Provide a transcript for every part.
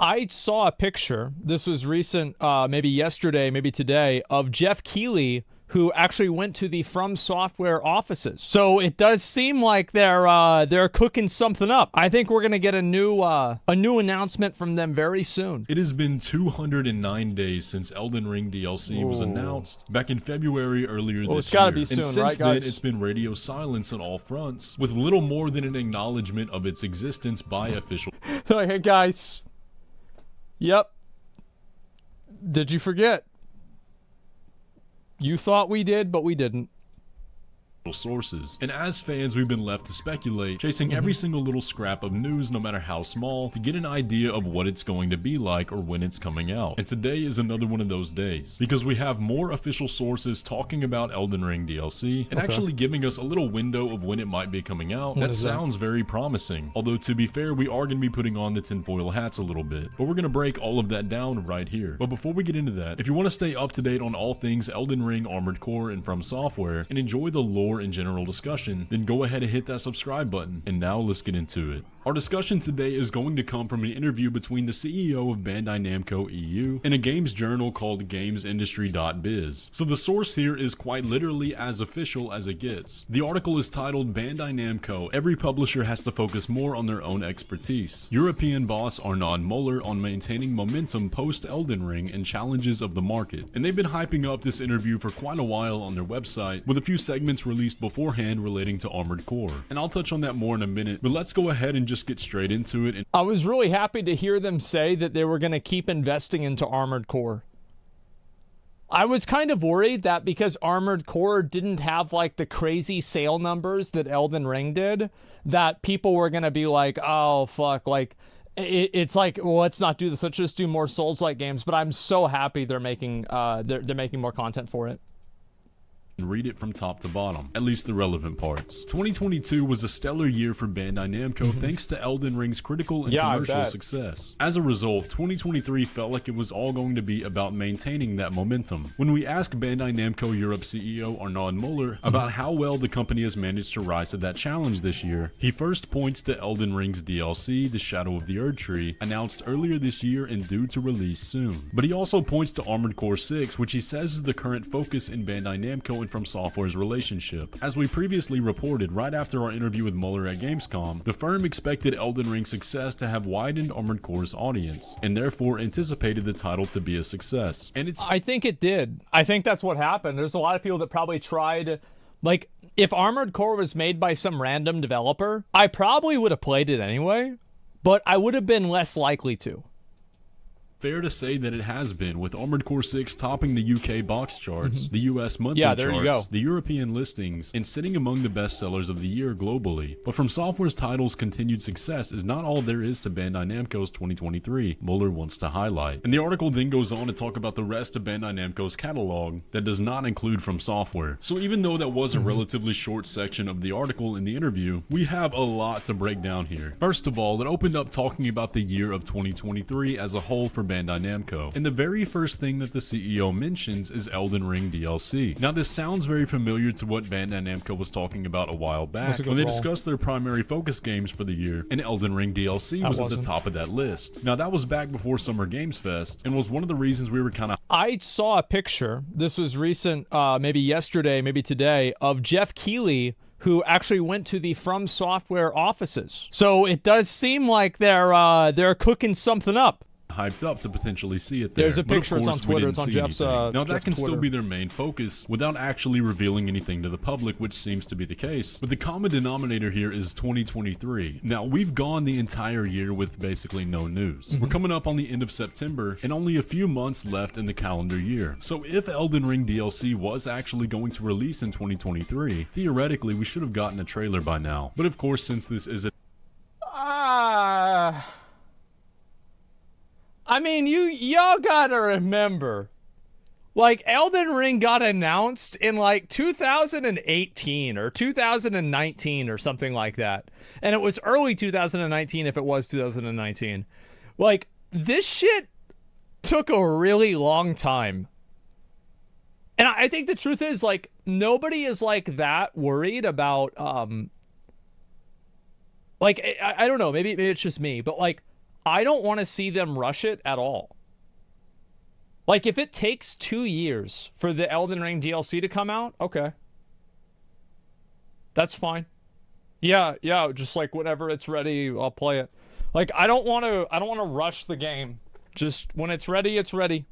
I saw a picture, this was recent, maybe yesterday, maybe today, of Jeff Keighley, who actually went to the From Software offices. So it does seem like they're cooking something up. I think we're gonna get a new announcement from them very soon. It has been 209 days since Elden Ring DLC was announced back in February earlier this year. It's gotta be soon, and since right, guys? then, it's been radio silence on all fronts, with little more than an acknowledgement of its existence by official. Hey guys. Yep. Did you forget? You thought we did, but we didn't. Sources. And as fans, we've been left to speculate, chasing every single little scrap of news, no matter how small, to get an idea of what it's going to be like or when it's coming out. And today is another one of those days, because we have more official sources talking about Elden Ring DLC and actually giving us a little window of when it might be coming out. That sounds very promising. Although, to be fair, we are going to be putting on the tinfoil hats a little bit, but we're going to break all of that down right here. But before we get into that, if you want to stay up to date on all things Elden Ring, Armored Core, and From Software, and enjoy the lore and general discussion, then go ahead and hit that subscribe button. And now let's get into it. Our discussion today is going to come from an interview between the CEO of Bandai Namco EU and a games journal called GamesIndustry.biz. So the source here is quite literally as official as it gets. The article is titled Bandai Namco, Every Publisher Has to Focus More on Their Own Expertise. European boss Arnaud Muller on maintaining momentum post Elden Ring and challenges of the market. And they've been hyping up this interview for quite a while on their website, with a few segments released beforehand relating to Armored Core. And I'll touch on that more in a minute, but let's go ahead and just get straight into it. I was really happy to hear them say that they were going to keep investing into Armored Core. I was kind of worried that because Armored Core didn't have like the crazy sale numbers that Elden Ring did, that people were going to be like, oh fuck, like it's like, well, let's not do this, let's just do more Souls-like games. But I'm so happy they're making they're making more content for it. And read it from top to bottom, at least the relevant parts. 2022 was a stellar year for Bandai Namco thanks to Elden Ring's critical and commercial success. As a result, 2023 felt like it was all going to be about maintaining that momentum. When we asked Bandai Namco Europe CEO Arnaud Muller about how well the company has managed to rise to that challenge this year, he first points to Elden Ring's DLC, The Shadow of the Erdtree, announced earlier this year and due to release soon. But he also points to Armored Core 6, which he says is the current focus in Bandai Namco and From Software's relationship. As we previously reported right after our interview with Muller at Gamescom, the firm expected Elden Ring's success to have widened Armored Core's audience, and therefore anticipated the title to be a success. And I think it did. I think that's what happened. There's a lot of people that probably tried, like, if Armored Core was made by some random developer, I probably would have played it anyway, but I would have been less likely to. Fair to say that it has been, with Armored Core 6 topping the UK box charts, the US monthly charts, the European listings, and sitting among the best sellers of the year globally. But From Software's title's continued success is not all there is to Bandai Namco's 2023, Muller wants to highlight. And the article then goes on to talk about the rest of Bandai Namco's catalog that does not include From Software. So even though that was a relatively short section of the article in the interview, we have a lot to break down here. First of all, it opened up talking about the year of 2023 as a whole for Bandai Namco. And the very first thing that the CEO mentions is Elden Ring DLC. Now this sounds very familiar to what Bandai Namco was talking about a while back when they discussed their primary focus games for the year, and Elden Ring DLC was at the top of that list. Now that was back before Summer Games Fest, and was one of the reasons we were kind of... I saw a picture, this was recent, maybe yesterday, maybe today, of Jeff Keighley, who actually went to the From Software offices. So it does seem like they're cooking something up. Hyped up to potentially see it there. There's a picture, it's on Twitter, it's on Jeff's now that Jeff's can Twitter. still be their main focus without actually revealing anything to the public, which seems to be the case. But the common denominator here is 2023. Now we've gone the entire year with basically no news. We're coming up on the end of September and only a few months left in the calendar year. So if Elden Ring DLC was actually going to release in 2023, theoretically we should have gotten a trailer by now. But of course, since this is a I mean, y'all gotta remember, like, Elden Ring got announced in like 2018 or 2019 or something like that. And it was early 2019 if it was 2019. Like, this shit took a really long time. And I think the truth is, like, nobody is like that worried about, like, I don't know, maybe it's just me, but like, I don't want to see them rush it at all. Like, if it takes 2 years for the Elden Ring DLC to come out, okay. That's fine. Yeah, just like whenever it's ready, I'll play it. Like, I don't want to rush the game. Just when it's ready, it's ready.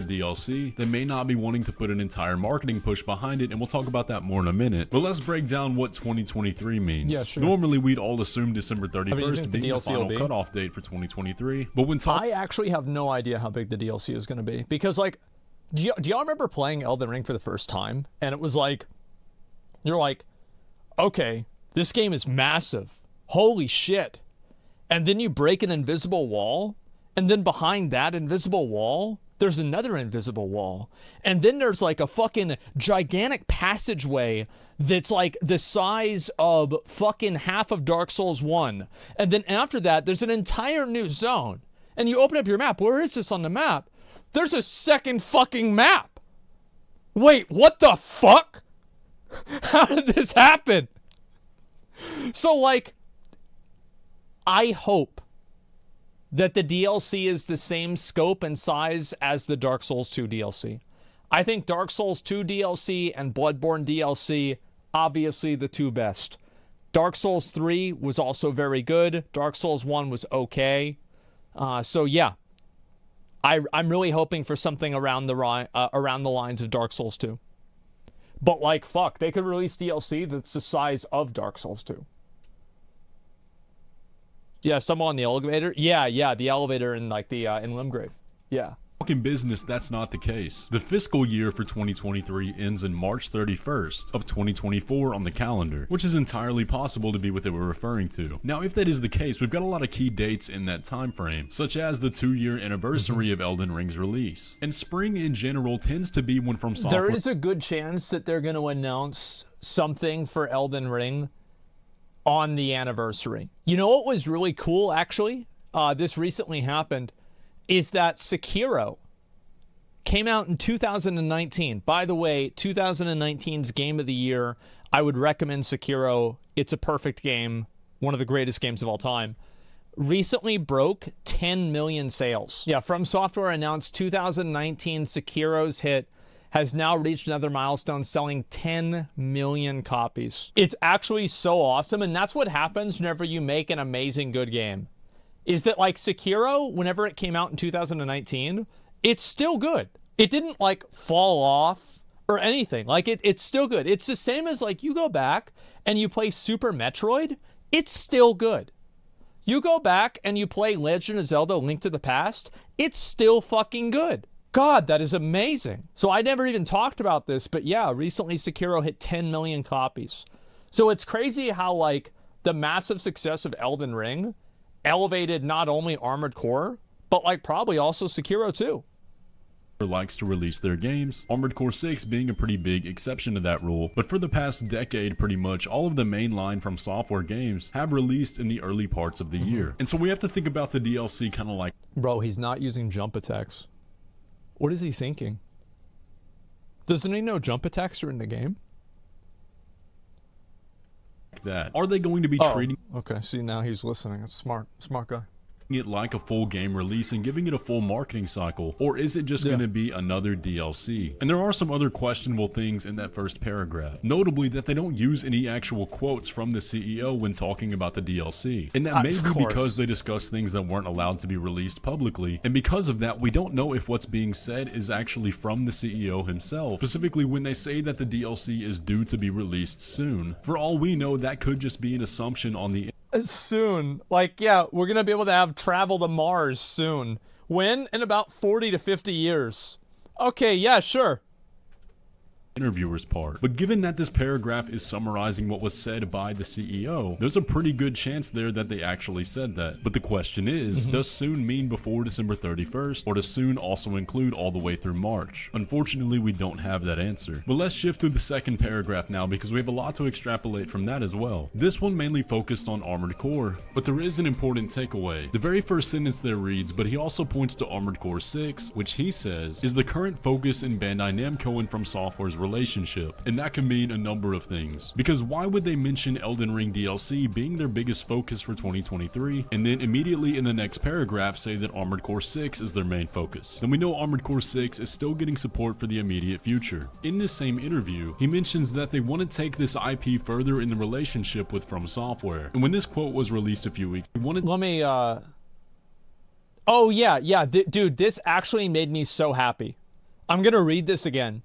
DLC, they may not be wanting to put an entire marketing push behind it, and we'll talk about that more in a minute. But let's break down what 2023 means. Yeah, sure. Normally, we'd all assume December 31st being the final cutoff date for 2023. But when I actually have no idea how big the DLC is going to be. Because, like, do y'all remember playing Elden Ring for the first time? And it was like, you're like, okay, this game is massive. Holy shit. And then you break an invisible wall, and then behind that invisible wall, there's another invisible wall. And then there's like a fucking gigantic passageway that's like the size of fucking half of Dark Souls 1. And then after that, there's an entire new zone. And you open up your map. Where is this on the map? There's a second fucking map. Wait, what the fuck? How did this happen? So, like, I hope that the DLC is the same scope and size as the Dark Souls 2 DLC. I think Dark Souls 2 DLC and Bloodborne DLC, obviously the two best. Dark Souls 3 was also very good. Dark Souls 1 was okay. So yeah, I'm really hoping for something around the lines of Dark Souls 2. But like, fuck, they could release DLC that's the size of Dark Souls 2. Yeah, someone on the elevator. Yeah, the elevator in like the in Limgrave. Yeah. In business, that's not the case. The fiscal year for 2023 ends in March 31st of 2024 on the calendar, which is entirely possible to be what they were referring to. Now, if that is the case, we've got a lot of key dates in that time frame, such as the 2-year anniversary of Elden Ring's release. And spring in general tends to be when From Software... There is a good chance that they're going to announce something for Elden Ring on the anniversary. You know what was really cool, actually? This recently happened. Is that Sekiro came out in 2019. By the way, 2019's Game of the Year, I would recommend Sekiro. It's a perfect game, one of the greatest games of all time. Recently broke 10 million sales. Yeah, From Software announced 2019 Sekiro's hit has now reached another milestone, selling 10 million copies. It's actually so awesome, and that's what happens whenever you make an amazing good game. Is that like Sekiro, whenever it came out in 2019, it's still good. It didn't like fall off or anything. Like it's still good. It's the same as like you go back and you play Super Metroid, it's still good. You go back and you play Legend of Zelda Link to the Past, it's still fucking good. God, that is amazing. So I never even talked about this, but yeah, recently Sekiro hit 10 million copies. So it's crazy how like the massive success of Elden Ring elevated not only Armored Core, but like probably also Sekiro too. Likes to release their games, Armored Core 6 being a pretty big exception to that rule, but for the past decade pretty much all of the mainline From Software games have released in the early parts of the year. And so we have to think about the DLC kind of like... Bro, he's not using jump attacks. What is he thinking? Doesn't he know jump attacks are in the game? That. Are they going to be treating... Okay, see, now he's listening. That's smart guy. It like a full game release and giving it a full marketing cycle, or is it just going to be another DLC? And there are some other questionable things in that first paragraph, notably that they don't use any actual quotes from the CEO when talking about the DLC, and that may be because they discuss things that weren't allowed to be released publicly, and because of that we don't know if what's being said is actually from the CEO himself, specifically when they say that the DLC is due to be released soon. For all we know, that could just be an assumption on the soon. Like, yeah, we're gonna be able to have travel to Mars soon. When? In about 40 to 50 years. Okay, yeah, sure. Interviewer's part. But given that this paragraph is summarizing what was said by the CEO, there's a pretty good chance there that they actually said that. But the question is, does soon mean before December 31st, or does soon also include all the way through March? Unfortunately, we don't have that answer. But let's shift to the second paragraph now, because we have a lot to extrapolate from that as well. This one mainly focused on Armored Core, but there is an important takeaway. The very first sentence there reads, but he also points to Armored Core 6, which he says is the current focus in Bandai Namco and From Software's relationship. And that can mean a number of things. Because why would they mention Elden Ring DLC being their biggest focus for 2023, and then immediately in the next paragraph say that Armored Core 6 is their main focus? Then we know Armored Core 6 is still getting support for the immediate future. In this same interview, he mentions that they want to take this IP further in the relationship with From Software. And when this quote was released a few weeks, he wanted... Let me, Oh, yeah. Dude, this actually made me so happy. I'm going to read this again.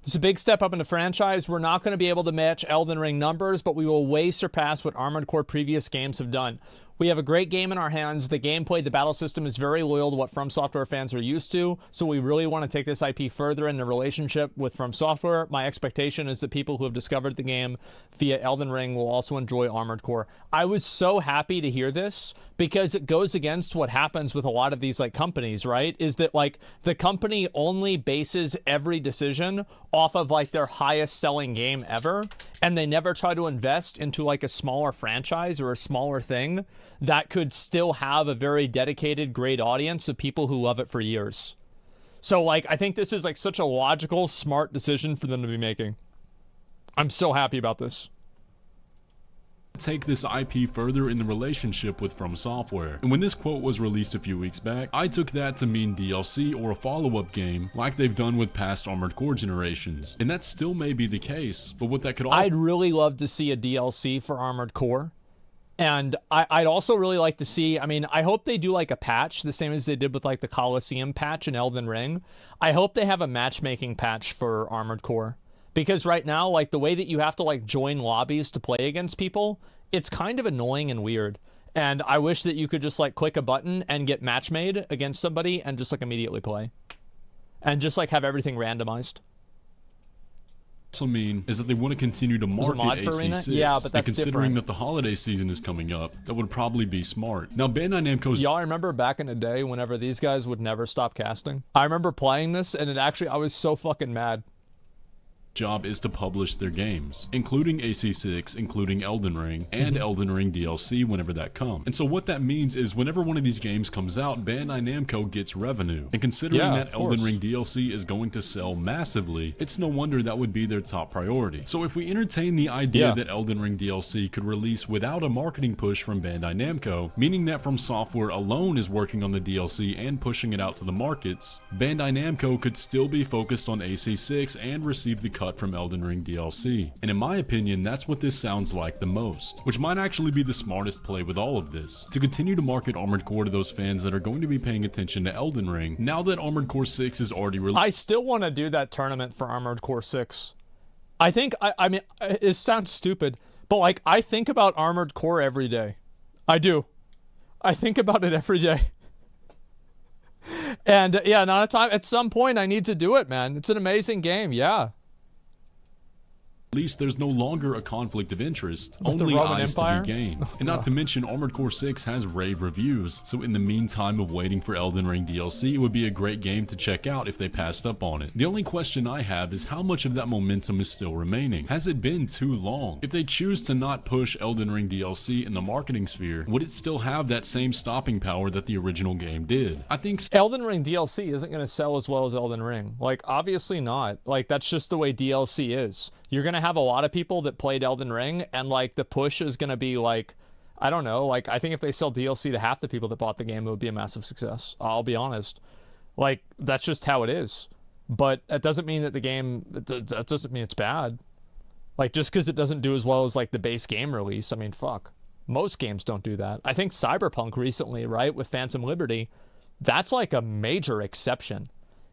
It's a big step up in the franchise. We're not going to be able to match Elden Ring numbers, but we will way surpass what Armored Core previous games have done. We have a great game in our hands. The gameplay, the battle system is very loyal to what From Software fans are used to, so we really want to take this IP further in the relationship with From Software. My expectation is that people who have discovered the game via Elden Ring will also enjoy Armored Core. I was so happy to hear this because it goes against what happens with a lot of these like companies, right? Is that like the company only bases every decision off of like their highest selling game ever, and they never try to invest into like a smaller franchise or a smaller thing that could still have a very dedicated, great audience of people who love it for years. So like, I think this is like such a logical, smart decision for them to be making. I'm so happy about this. Take this IP further in the relationship with From Software. And when this quote was released a few weeks back, I took that to mean DLC or a follow-up game like they've done with past Armored Core generations. And that still may be the case, but what that could also... I'd really love to see a DLC for Armored Core. And I'd also really like to see, I mean, I hope they do like a patch, the same as they did with like the Coliseum patch in Elden Ring. I hope they have a matchmaking patch for Armored Core. Because right now, like the way that you have to like join lobbies to play against people, it's kind of annoying and weird. And I wish that you could just like click a button and get match made against somebody and just like immediately play. And just like have everything randomized. Also mean is that they want to continue to market AC6. Yeah, but that's and considering different. that the holiday season is coming up, that would probably be smart. Now, Bandai Namco's... Y'all remember back in the day whenever these guys would never stop casting? I remember playing this and I was so fucking mad. job is to publish their games, including AC6, including Elden Ring, and Elden Ring DLC whenever that comes. And so what that means is whenever one of these games comes out, Bandai Namco gets revenue. And considering that Elden Ring DLC is going to sell massively, it's no wonder that would be their top priority. So if we entertain the idea that Elden Ring DLC could release without a marketing push from Bandai Namco, meaning that From Software alone is working on the DLC and pushing it out to the markets, Bandai Namco could still be focused on AC6 and receive the cut from Elden Ring DLC. And in my opinion, that's what this sounds like the most, which might actually be the smartest play with all of this, to continue to market Armored Core to those fans that are going to be paying attention to Elden Ring, now that Armored Core 6 is already released. I still want to do that tournament for Armored Core 6. I think, I mean, it sounds stupid, but like, I think about Armored Core every day. I do. I think about it every day. And yeah, not a time, at some point I need to do it, man. It's an amazing game, yeah. At least there's no longer a conflict of interest, With only the Roman eyes Empire? to be gained. And not to mention, Armored Core 6 has rave reviews, so in the meantime of waiting for Elden Ring DLC, it would be a great game to check out if they passed up on it. The only question I have is how much of that momentum is still remaining? Has it been too long? If they choose to not push Elden Ring DLC in the marketing sphere, would it still have that same stopping power that the original game did? I think Elden Ring DLC isn't going to sell as well as Elden Ring. Like, obviously not. Like, that's just the way DLC is. You're going to have a lot of people that played Elden Ring, and like the push is going to be like, I don't know, like I think if they sell DLC to half the people that bought the game, it would be a massive success. I'll be honest. Like, that's just how it is. But it doesn't mean that the game, that doesn't mean it's bad. Like, just because it doesn't do as well as like the base game release, I mean, fuck. Most games don't do that. I think Cyberpunk recently, right, with Phantom Liberty, that's like a major exception.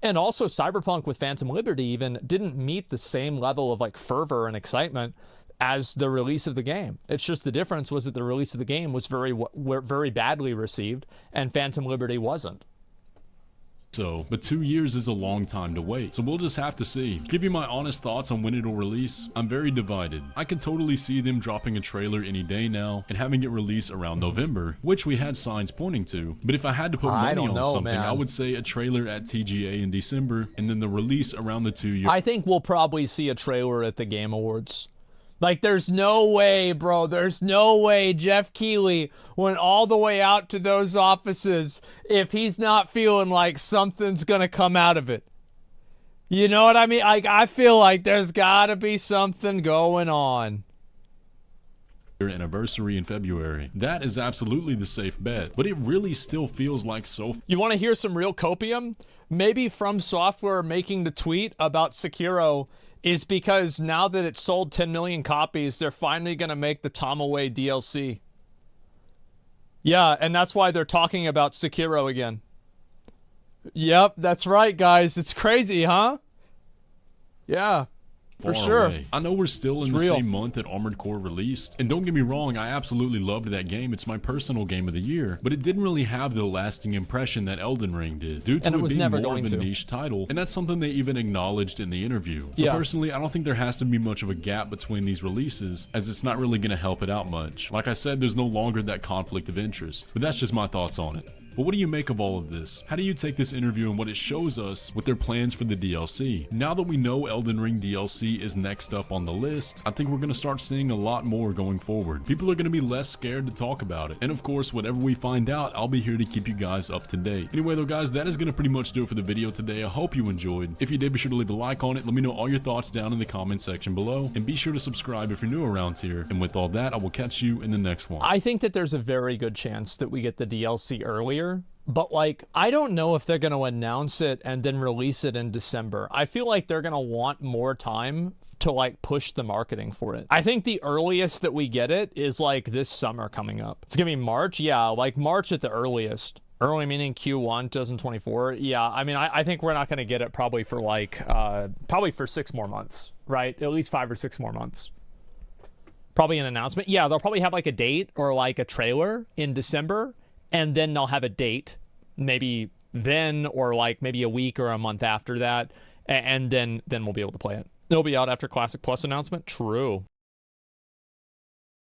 And also Cyberpunk with Phantom Liberty even didn't meet the same level of like fervor and excitement as the release of the game. It's just the difference was that the release of the game was very badly received and Phantom Liberty wasn't. But 2 years is a long time to wait, so we'll just have to see. To give you my honest thoughts on when it'll release, I'm very divided. I can totally see them dropping a trailer any day now and having it release around November, which we had signs pointing to. But if I had to put money on something, man, I would say a trailer at TGA in December and then the release around the 2 years. I think we'll probably see a trailer at the Game Awards. Like, there's no way, bro. There's no way Jeff Keighley went all the way out to those offices if he's not feeling like something's going to come out of it. You know what I mean? I feel like there's gotta be something going on. Anniversary in February. That is absolutely the safe bet, but it really still feels like so. You want to hear some real copium? Maybe From Software making the tweet about Sekiro is because now that it's sold 10 million copies, they're finally going to make the Tom Away DLC. Yeah, and that's why they're talking about Sekiro again. Yep, that's right, guys. It's crazy, huh? Yeah. For sure. Away. I know we're still in the same month that Armored Core released, and don't get me wrong, I absolutely loved that game. It's my personal game of the year, but it didn't really have the lasting impression that Elden Ring did, due to it being more of a niche title, and that's something they even acknowledged in the interview. So personally, I don't think there has to be much of a gap between these releases, as it's not really going to help it out much. Like I said, there's no longer that conflict of interest, but that's just my thoughts on it. But what do you make of all of this? How do you take this interview and what it shows us with their plans for the DLC? Now that we know Elden Ring DLC is next up on the list, I think we're going to start seeing a lot more going forward. People are going to be less scared to talk about it. And of course, whatever we find out, I'll be here to keep you guys up to date. Anyway though guys, that is going to pretty much do it for the video today. I hope you enjoyed. If you did, be sure to leave a like on it. Let me know all your thoughts down in the comment section below. And be sure to subscribe if you're new around here. And with all that, I will catch you in the next one. I think that there's a very good chance that we get the DLC earlier. But, like, I don't know if they're going to announce it and then release it in December. I feel like they're going to want more time to, like, push the marketing for it. I think the earliest that we get it is, like, this summer coming up. It's going to be March? Yeah, like, March at the earliest. Early meaning Q1 2024. Yeah, I mean, I think we're not going to get it probably for, like, probably for 6 more months, right? At least 5 or 6 more months. Probably an announcement. Yeah, they'll probably have, like, a date or, like, a trailer in December. And then they'll have a date, maybe then, or like maybe a week or a month after that, and then we'll be able to play it. It'll be out after Classic Plus announcement. True.